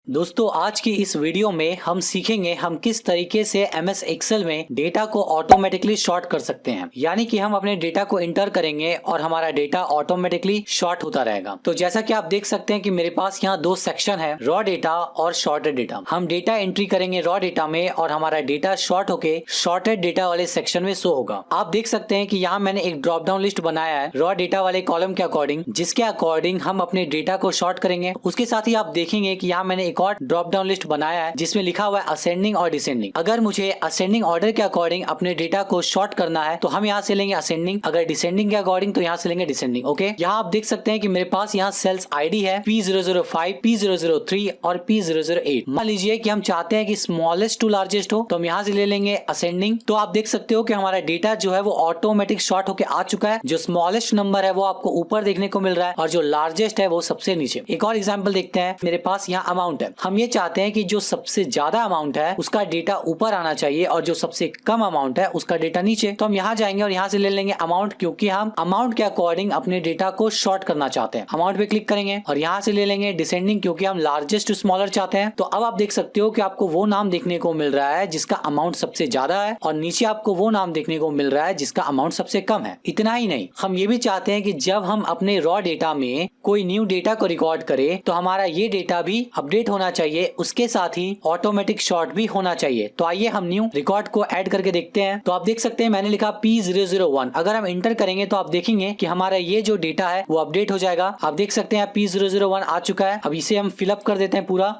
दोस्तों आज की इस वीडियो में हम सीखेंगे हम किस तरीके से MS एक्सेल में डेटा को ऑटोमेटिकली शॉर्ट कर सकते हैं। यानी कि हम अपने डेटा को इंटर करेंगे और हमारा डेटा ऑटोमेटिकली शॉर्ट होता रहेगा। तो जैसा कि आप देख सकते हैं कि मेरे पास यहाँ दो सेक्शन है, रॉ डेटा और शॉर्टेड डेटा। हम डेटा एंट्री करेंगे रॉ डेटा में और हमारा डेटा शॉर्ट होके शॉर्टेड डेटा वाले सेक्शन में शो होगा। आप देख सकते हैं कि यहाँ मैंने एक ड्रॉप डाउन लिस्ट बनाया है रॉ डेटा वाले कॉलम के अकॉर्डिंग, जिसके अकॉर्डिंग हम अपने डेटा को शॉर्ट करेंगे। उसके साथ ही आप देखेंगे कि यहाँ मैंने एक और ड्रॉप डाउन लिस्ट बनाया है जिसमें लिखा हुआ है असेंडिंग और डिसेंडिंग। अगर मुझे असेंडिंग ऑर्डर के अकॉर्डिंग अपने डेटा को शॉर्ट करना है तो हम यहाँ से लेंगे असेंडिंग, अगर डिसेंडिंग के अकॉर्डिंग तो यहाँ से लेंगे डिसेंडिंग। ओके, यहाँ आप देख सकते हैं कि मेरे पास यहाँ सेल्स आईडी है P005, P003 और P008। मान लीजिए कि हम चाहते हैं कि स्मॉलेस्ट टू लार्जेस्ट हो तो हम यहाँ से ले लेंगे असेंडिंग। तो आप देख सकते हो कि हमारा डेटा जो है वो ऑटोमेटिक शॉर्ट होकर आ चुका है। जो स्मॉलेस्ट नंबर है वो आपको ऊपर देखने को मिल रहा है और जो लार्जेस्ट है वो सबसे नीचे। एक और एग्जाम्पल देखते हैं। मेरे पास यहाँ अमाउंट है, हम ये चाहते हैं कि जो सबसे ज्यादा अमाउंट है उसका डेटा ऊपर आना चाहिए और जो सबसे कम अमाउंट है उसका डेटा नीचे। तो हम यहाँ जाएंगे और यहाँ से ले लेंगे अमाउंट, क्योंकि हम अमाउंट के अकॉर्डिंग अपने डेटा को शॉर्ट करना चाहते हैं। अमाउंट पे क्लिक करेंगे और यहाँ से ले लेंगे डिसेंडिंग, क्योंकि हम लार्जेस्ट टू स्मॉलर चाहते हैं। तो अब आप देख सकते हो कि आपको वो नाम देखने को मिल रहा है जिसका अमाउंट सबसे ज्यादा है और नीचे आपको वो नाम देखने को मिल रहा है जिसका अमाउंट सबसे कम है। इतना ही नहीं, हम ये भी चाहते हैं कि जब हम अपने रॉ डेटा में कोई न्यू डेटा को रिकॉर्ड करें तो हमारा ये डेटा भी अपडेट होना चाहिए, उसके साथ ही ऑटोमेटिक शॉर्ट भी होना चाहिए। तो आइए हम न्यू रिकॉर्ड को ऐड करके देखते हैं। तो आप देख सकते हैं मैंने लिखा P001। अगर हम इंटर करेंगे तो आप देखेंगे कि हमारा ये जो डेटा है वो अपडेट हो जाएगा। आप देख सकते हैं P001 आ चुका है। अब इसे हम फिलअप कर देते हैं पूरा।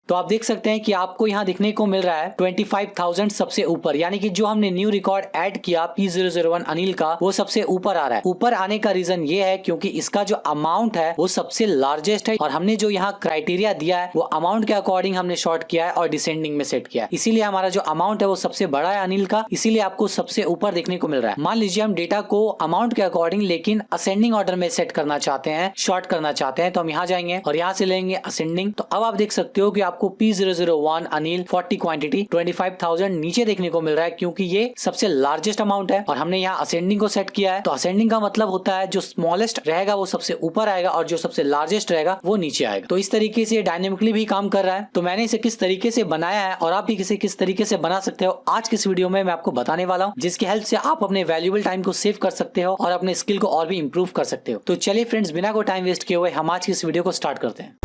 तो आप देख सकते हैं कि आपको यहाँ दिखने को मिल रहा है 25,000 सबसे ऊपर, यानी कि जो हमने न्यू रिकॉर्ड ऐड किया P001 अनिल का वो सबसे ऊपर आ रहा है। ऊपर आने का रीजन ये है क्योंकि इसका जो अमाउंट है वो सबसे लार्जेस्ट है और हमने जो यहाँ क्राइटेरिया दिया है वो अमाउंट के अकॉर्डिंग हमने शॉर्ट किया है और डिसेंडिंग में सेट किया है। इसीलिए हमारा जो अमाउंट है वो सबसे बड़ा है अनिल का, इसीलिए आपको सबसे ऊपर देखने को मिल रहा है। मान लीजिए हम डेटा को अमाउंट के अकॉर्डिंग लेकिन असेंडिंग ऑर्डर में सेट करना चाहते हैं, शॉर्ट करना चाहते हैं, तो हम यहाँ जाएंगे और यहाँ से लेंगे असेंडिंग। तो अब आप देख सकते हो कि आपको P001 अनिल 40 क्वांटिटी 25,000 नीचे देखने को मिल रहा है, क्योंकि ये सबसे लार्जेस्ट अमाउंट है और हमने यहाँ असेंडिंग को सेट किया है। तो असेंडिंग का मतलब होता है जो स्मॉलेस्ट रहेगा वो सबसे ऊपर आएगा और जो सबसे लार्जेस्ट रहेगा वो नीचे आएगा। तो इस तरीके से डायनेमिकली भी काम कर रहा है। तो मैंने इसे किस तरीके से बनाया है और आप भी इसे किस तरीके से बना सकते हो आज के इस वीडियो में मैं आपको बताने वाला हूँ, जिसकी हेल्प से आप अपने वैल्यूएबल टाइम को सेव कर सकते हो और अपने स्किल को और भी इंप्रूव कर सकते हो। तो चलिए फ्रेंड्स, बिना कोई टाइम वेस्ट किए हुए हम आज की इस वीडियो को स्टार्ट करते हैं।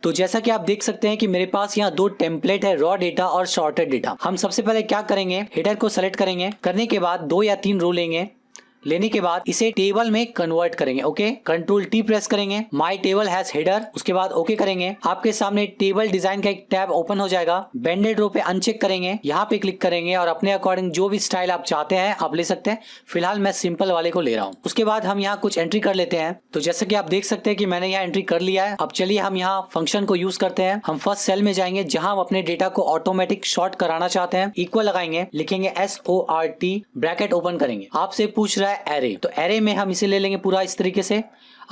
तो जैसा कि आप देख सकते हैं कि मेरे पास यहाँ दो टेम्पलेट है, रॉ डेटा और शॉर्टेड डेटा। हम सबसे पहले क्या करेंगे, हेडर को सेलेक्ट करेंगे, करने के बाद 2 या 3 रो लेंगे, लेने के बाद इसे टेबल में कन्वर्ट करेंगे। ओके, कंट्रोल T प्रेस करेंगे, माई टेबल हैज हेडर, उसके बाद ओके करेंगे। आपके सामने टेबल डिजाइन का एक टैब ओपन हो जाएगा। बेंडेड रो पे अनचेक करेंगे, यहाँ पे क्लिक करेंगे और अपने अकॉर्डिंग जो भी स्टाइल आप चाहते हैं आप ले सकते हैं। फिलहाल मैं सिंपल वाले को ले रहा हूँ। उसके बाद हम यहाँ कुछ एंट्री कर लेते हैं। तो जैसे कि आप देख सकते हैं कि मैंने यहाँ एंट्री कर लिया है। अब चलिए हम यहाँ फंक्शन को यूज करते हैं। हम फर्स्ट सेल में जाएंगे जहां हम अपने डेटा को ऑटोमेटिक शॉर्ट कराना चाहते हैं। इक्वल लगाएंगे, लिखेंगे SORT, ब्रैकेट ओपन करेंगे। आपसे पूछ रहा है एरे, तो एरे में हम इसे ले लेंगे पूरा इस तरीके से।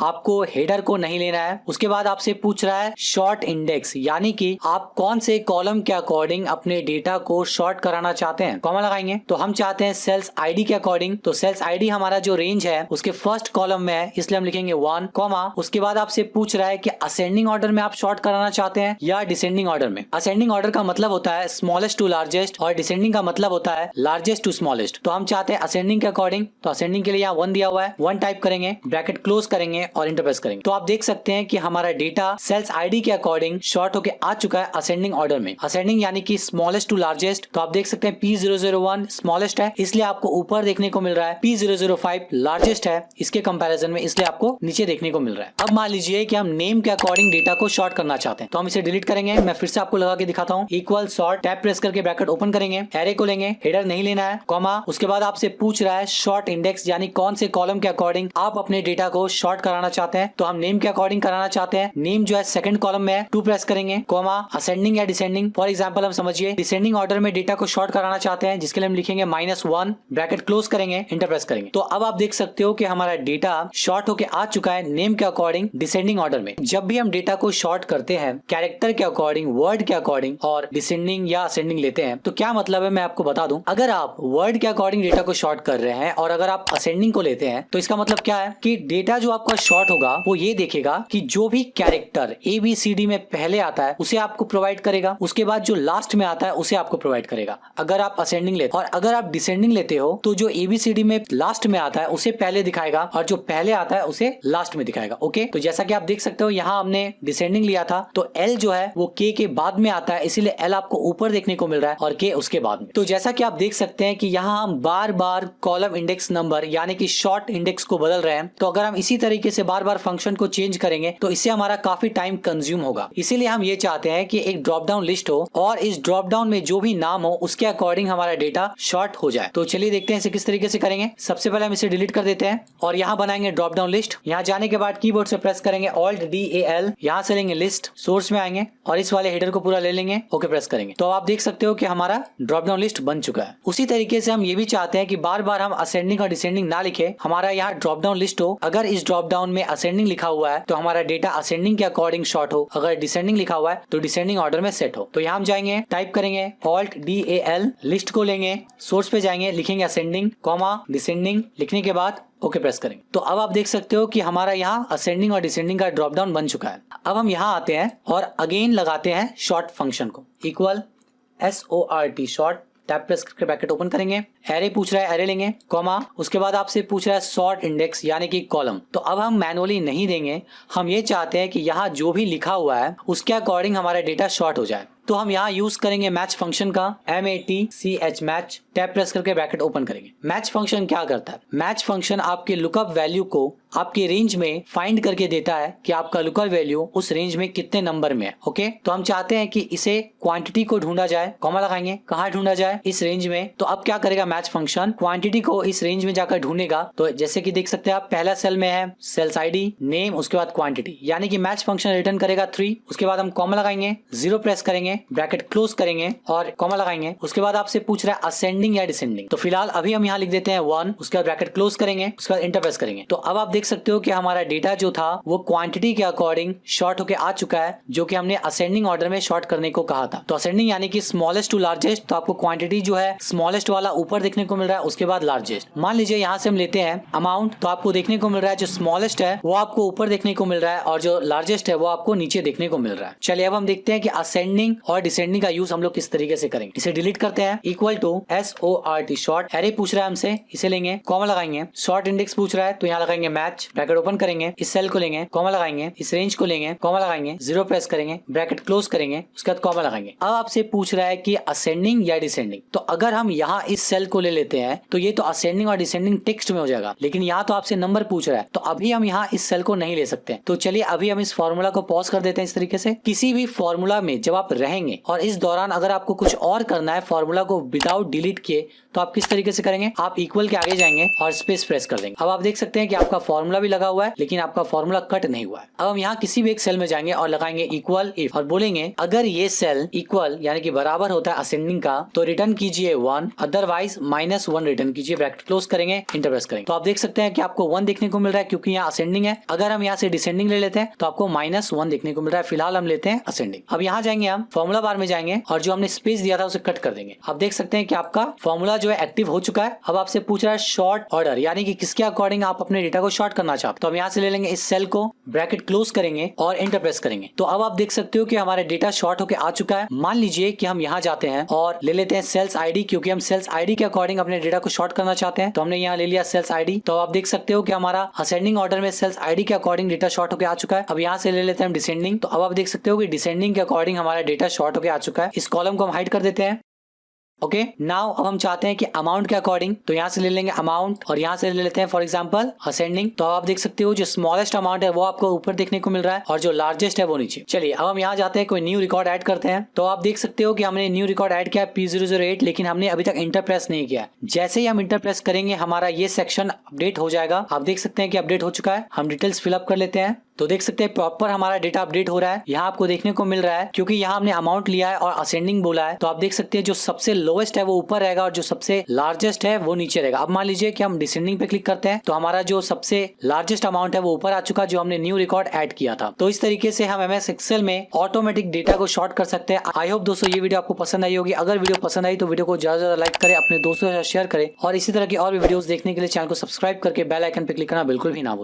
आपको हेडर को नहीं लेना है। उसके बाद आपसे पूछ रहा है शॉर्ट इंडेक्स, यानी कि आप कौन से कॉलम के अकॉर्डिंग अपने डेटा को शॉर्ट कराना चाहते हैं। कॉमा लगाएंगे, तो हम चाहते हैं सेल्स आईडी के अकॉर्डिंग। तो सेल्स आईडी हमारा जो रेंज है उसके फर्स्ट कॉलम में है, इसलिए हम लिखेंगे 1, कॉमा। उसके बाद आपसे पूछ रहा है कि असेंडिंग ऑर्डर में आप शॉर्ट कराना चाहते हैं या डिसेंडिंग ऑर्डर में। असेंडिंग ऑर्डर का मतलब होता है स्मॉलेस्ट टू लार्जेस्ट और डिसेंडिंग का मतलब होता है लार्जेस्ट टू स्मॉलेस्ट। तो हम चाहते हैं असेंडिंग के अकॉर्डिंग, तो असेंडिंग के लिए यहाँ 1 दिया हुआ है, 1 टाइप करेंगे, ब्रैकेट क्लोज करेंगे और इंटर प्रेस करेंगे। तो आप देख सकते हैं कि हमारा डेटा सेल्स आईडी के अकॉर्डिंग शॉर्ट होके आ चुका है असेंडिंग ऑर्डर में। असेंडिंग यानी कि स्मॉलेस्ट टू लार्जेस्ट। तो आप देख सकते हैं P001 स्मॉलेस्ट है, इसलिए आपको ऊपर देखने को मिल रहा है। P005 लार्जेस्ट है इसके कंपैरिजन में, इसलिए आपको नीचे देखने को मिल रहा है। अब मान लीजिए कि हम नेम के अकॉर्डिंग डेटा को शॉर्ट करना चाहते हैं, तो हम इसे डिलीट करेंगे। मैं फिर से आपको लगा के दिखाता हूँ। इक्वल शॉर्ट, टैब प्रेस करके ब्रैकेट ओपन करेंगे, एरे को लेंगे, हेडर नहीं लेना है, कॉमा। उसके बाद आपसे पूछ रहा है शॉर्ट इंडेक्स, यानी कौन से कॉलम के अकॉर्डिंग आप अपने डेटा को शॉर्ट कराना चाहते हैं। तो हम नेम के अकॉर्डिंग कराना चाहते हैं। नेम जो है सेकंड कॉलम में है, 2 प्रेस करेंगे, कॉमा, असेंडिंग या डिसेंडिंग। फॉर एग्जांपल हम समझिए डिसेंडिंग ऑर्डर में डेटा को शॉर्ट कराना चाहते हैं, जिसके लिए हम लिखेंगे -1, ब्रैकेट क्लोज करेंगे, इंटर प्रेस करेंगे। तो अब आप देख सकते हो कि हमारा डेटा शॉर्ट होके आ चुका है नेम के अकॉर्डिंग डिसेंडिंग ऑर्डर में। जब भी हम डेटा को शॉर्ट करते हैं कैरेक्टर के अकॉर्डिंग, वर्ड के अकॉर्डिंग और डिसेंडिंग या असेंडिंग लेते हैं, तो क्या मतलब है मैं आपको बता दूं। अगर आप वर्ड के अकॉर्डिंग डेटा को शॉर्ट कर रहे हैं और अगर आप असेंडिंग को लेते हैं तो इसका मतलब क्या है कि डेटा जो आपका शॉर्ट होगा वो ये देखेगा कि जो भी कैरेक्टर ABCD में पहले आता है उसे आपको प्रोवाइड करेगा, उसके बाद जो लास्ट में आता है उसे आपको प्रोवाइड करेगा अगर आप असेंडिंग लेते हो। और अगर आप डिसेंडिंग लेते हो तो जो ABCD में लास्ट में आता है उसे पहले दिखाएगा और जो पहले आता है उसे लास्ट में दिखाएगा। ओके, तो जैसा कि आप देख सकते हो यहाँ हमने डिसेंडिंग लिया था तो L जो है वो K के बाद में आता है, इसीलिए L आपको ऊपर देखने को मिल रहा है और K उसके बाद में। तो जैसा कि आप देख सकते हैं कि यहाँ हम बार बार कॉलम इंडेक्स नंबर यानी कि शॉर्ट इंडेक्स को बदल रहे हैं। तो अगर हम इसी तरीके से बार बार फंक्शन को चेंज करेंगे तो इससे हमारा काफी टाइम कंज्यूम होगा। इसीलिए हम ये चाहते हैं कि एक ड्रॉप डाउन लिस्ट हो और इस ड्रॉप डाउन में जो भी नाम हो उसके अकॉर्डिंग हमारा डेटा शॉर्ट हो जाए। तो चलिए देखते हैं इसे किस तरीके से करेंगे। सबसे पहले हम इसे डिलीट कर देते हैं और यहाँ बनाएंगे ड्रॉप डाउन लिस्ट। यहाँ जाने के बाद कीबोर्ड से प्रेस करेंगे Alt+DAL, यहाँ से लेंगे लिस्ट, सोर्स में आएंगे और इस वाले हेडर को पूरा ले लेंगे, ओके प्रेस करेंगे। तो आप देख सकते हो कि हमारा ड्रॉप डाउन लिस्ट बन चुका है। उसी तरीके से हम ये भी चाहते हैं कि बार बार हम असेंडिंग और डिसेंडिंग ना लिखे, हमारा यहाँ ड्रॉप डाउन लिस्ट हो। अगर इस ड्रॉप डाउन में असेंडिंग लिखा हुआ है तो हमारा डेटा असेंडिंग के अकॉर्डिंग शॉर्ट हो, अगर डिसेंडिंग लिखा हुआ है तो डिसेंडिंग ऑर्डर में सेट हो। तो यहाँ हम जाएंगे, टाइप करेंगे Alt+DAL, लिस्ट को लेंगे, सोर्स पे जाएंगे, लिखेंगे असेंडिंग कॉमा डिसेंडिंग, लिखने के बाद ओके प्रेस करेंगे। तो अब आप देख सकते हो कि हमारा यहाँ असेंडिंग और डिसेंडिंग का ड्रॉप डाउन बन चुका है। अब हम यहाँ आते हैं और अगेन लगाते हैं शॉर्ट फंक्शन को, equal SORT short, tab press करके ब्रैकेट ओपन करेंगे, एरे पूछ रहा है एरे लेंगे, कॉमा, उसके बाद आपसे पूछ रहा है सॉर्ट इंडेक्स यानी कि कॉलम। तो अब हम मैनुअली नहीं देंगे, हम ये चाहते हैं कि यहाँ जो भी लिखा हुआ है उसके अकॉर्डिंग हमारा डेटा शॉर्ट हो जाए। तो हम यहाँ यूज करेंगे मैच फंक्शन का, MATCH मैच, टैब प्रेस करके ब्रैकेट ओपन करेंगे। मैच फंक्शन क्या करता है? मैच फंक्शन आपके लुकअप वैल्यू को आपके रेंज में फाइंड करके देता है कि आपका लुकअप वैल्यू उस रेंज में कितने नंबर में है। ओके, तो हम चाहते हैं कि इसे क्वांटिटी को ढूंढा जाए, कॉमा लगाएंगे, कहाँ ढूंढा जाए? इस रेंज में। तो अब क्या करेगा मैच फंक्शन? क्वांटिटी को इस रेंज में जाकर ढूंढेगा। तो जैसे कि देख सकते हैं आप, पहला सेल में है सेल्स ID, नेम, उसके बाद क्वांटिटी, यानी कि मैच फंक्शन रिटर्न करेगा 3। उसके बाद हम कॉमा लगाएंगे, 0 प्रेस करेंगे, ब्रैकेट क्लोज करेंगे और कॉमा लगाएंगे। उसके बाद आपसे पूछ रहा है असेंडिंग या डिसेंडिंग, तो फिलहाल अभी हम यहाँ लिख देते हैं 1। उसके बाद ब्रैकेट क्लोज करेंगे, उसके बाद एंटर प्रेस करेंगे। तो अब आप देख सकते हो कि हमारा डेटा जो था वो क्वांटिटी के अकॉर्डिंग शॉर्ट होके आ चुका है, जो कि हमने असेंडिंग ऑर्डर में शॉर्ट करने को कहा था। तो असेंडिंग यानी कि स्मॉलेस्ट टू लार्जेस्ट, तो आपको क्वांटिटी जो है स्मॉलेस्ट वाला ऊपर देखने को मिल रहा है, उसके बाद लार्जेस्ट। मान लीजिए यहाँ से हम लेते हैं अमाउंट, तो आपको देखने को मिल रहा है जो स्मॉलेस्ट है वो आपको ऊपर देखने को मिल रहा है और जो लार्जेस्ट है वो आपको नीचे देखने को मिल रहा है। चलिए अब हम देखते हैं कि असेंडिंग और डिसेंडिंग का यूज हम लोग किस तरीके से करेंगे। इसे डिलीट करते हैं, equal to SORT sort, array पूछ रहा है हमसे, इसे लेंगे, कॉमा लगाएंगे, शॉर्ट इंडेक्स पूछ रहा है तो यहाँ लगाएंगे मैच, ब्रैकेट ओपन करेंगे, इस सेल को लेंगे, कॉमा लगाएंगे, इस रेंज को लेंगे, कॉमा लगाएंगे, 0 प्रेस करेंगे, ब्रैकेट क्लोज करेंगे, उसके बाद कॉमा लगाएंगे। अब आपसे पूछ रहा है कि असेंडिंग या डिसेंडिंग, तो अगर हम यहाँ इस सेल को ले लेते हैं तो ये तो असेंडिंग और डिसेंडिंग टेक्स्ट में हो जाएगा, लेकिन यहाँ तो आपसे नंबर पूछ रहा है, तो अभी हम यहाँ इस सेल को नहीं ले सकते। तो चलिए अभी हम इस फॉर्मूला को पॉज कर देते हैं। इस तरीके से किसी भी फॉर्मूला में जब आप रहेंगे और इस दौरान अगर आपको कुछ और करना है फॉर्मूला को विदाउट डिलीट किए, तो आप किस तरीके से करेंगे? आप इक्वल के आगे जाएंगे और स्पेस प्रेस कर देंगे। अब आप देख सकते हैं कि आपका फॉर्मूला भी लगा हुआ है लेकिन आपका फॉर्मूला कट नहीं हुआ है। अब हम यहाँ किसी भी एक सेल में जाएंगे और लगाएंगे इक्वल इफ और बोलेंगे अगर ये सेल इक्वल यानी कि बराबर होता है असेंडिंग का तो रिटर्न कीजिए 1, अदरवाइज -1 रिटर्न कीजिए, ब्रैकेट क्लोज करेंगे, इंटर प्रेस करेंगे। तो आप देख सकते हैं कि आपको 1 देखने को मिल रहा है क्योंकि यहाँ असेंडिंग है। अगर हम यहाँ से डिसेंडिंग ले लेते हैं तो आपको -1 देखने को मिल रहा है। फिलहाल हम लेते हैं असेंडिंग। अब यहाँ जाएंगे, हम फॉर्मूला बार में जाएंगे और जो हमने स्पेस दिया था उसे कट कर देंगे। आप देख सकते हैं कि आपका फॉर्मूला जो है एक्टिव हो चुका है। अब आपसे पूछ रहा है शॉर्ट ऑर्डर, यानी कि किसके अकॉर्डिंग आप अपने डेटा को शॉर्ट करना चाहते हैं। तो हम यहाँ से ले लेंगे इस सेल को, ब्रैकेट क्लोज करेंगे और एंटर प्रेस करेंगे। तो अब आप देख सकते हो कि हमारा डेटा शॉर्ट होकर आ चुका है। मान लीजिए कि हम यहाँ जाते हैं और ले लेते हैं सेल्स ID, क्योंकि हम सेल्स ID के अकॉर्डिंग अपने डेटा को शॉर्ट करना चाहते हैं। तो हमने यहाँ ले लिया सेल्स ID। तो आप देख सकते हो कि हमारा असेंडिंग ऑर्डर में सेल्स ID के अकॉर्डिंग डेटा शॉर्ट होकर आ चुका है। अब यहाँ से ले लेते हैं हम डिसेंडिंग। तो अब आप देख सकते हो कि डिसेंडिंग के अकॉर्डिंग हमारा डेटा शॉर्ट होकर आ चुका है। इस कॉलम को हम हाइड कर देते हैं। ओके, नाउ अब हम चाहते हैं कि अमाउंट के अकॉर्डिंग, तो यहाँ से ले लेंगे अमाउंट और यहाँ से ले लेते हैं फॉर एग्जांपल असेंडिंग। तो आप देख सकते हो जो स्मॉलेस्ट अमाउंट है वो आपको ऊपर देखने को मिल रहा है और जो लार्जेस्ट है वो नीचे। चलिए अब हम यहाँ जाते हैं, कोई न्यू रिकॉर्ड ऐड करते हैं। तो आप देख सकते हो कि हमने न्यू रिकॉर्ड ऐड किया P008, लेकिन हमने अभी तक इंटर प्रेस नहीं किया। जैसे ही हम इंटर प्रेस करेंगे हमारा ये सेक्शन अपडेट हो जाएगा। आप देख सकते हैं कि अपडेट हो चुका है। हम डिटेल्स फिलअप कर लेते हैं। तो देख सकते हैं प्रॉपर हमारा डेटा अपडेट हो रहा है। यहाँ आपको देखने को मिल रहा है क्योंकि यहाँ हमने अमाउंट लिया है और असेंडिंग बोला है, तो आप देख सकते हैं जो सबसे लोएस्ट है वो ऊपर रहेगा और जो सबसे लार्जेस्ट है वो नीचे रहेगा। अब मान लीजिए कि हम डिसेंडिंग पे क्लिक करते हैं तो हमारा जो सबसे लार्जेस्ट अमाउंट है वो ऊपर आ चुका, जो हमने न्यू रिकॉर्ड ऐड किया था। तो इस तरीके से हम MS एक्सेल में ऑटोमेटिक डेटा को शॉर्ट कर सकते हैं। आई होप दोस्तों ये वीडियो आपको पसंद आई होगी। अगर वीडियो पसंद आई तो वीडियो को ज्यादा से ज्यादा लाइक करें, अपने दोस्तों के साथ शेयर करें और इसी तरह की और भी वीडियोस देखने के लिए चैनल को सब्सक्राइब करके बेल आइकन पे क्लिक करना बिल्कुल भी ना भूलें।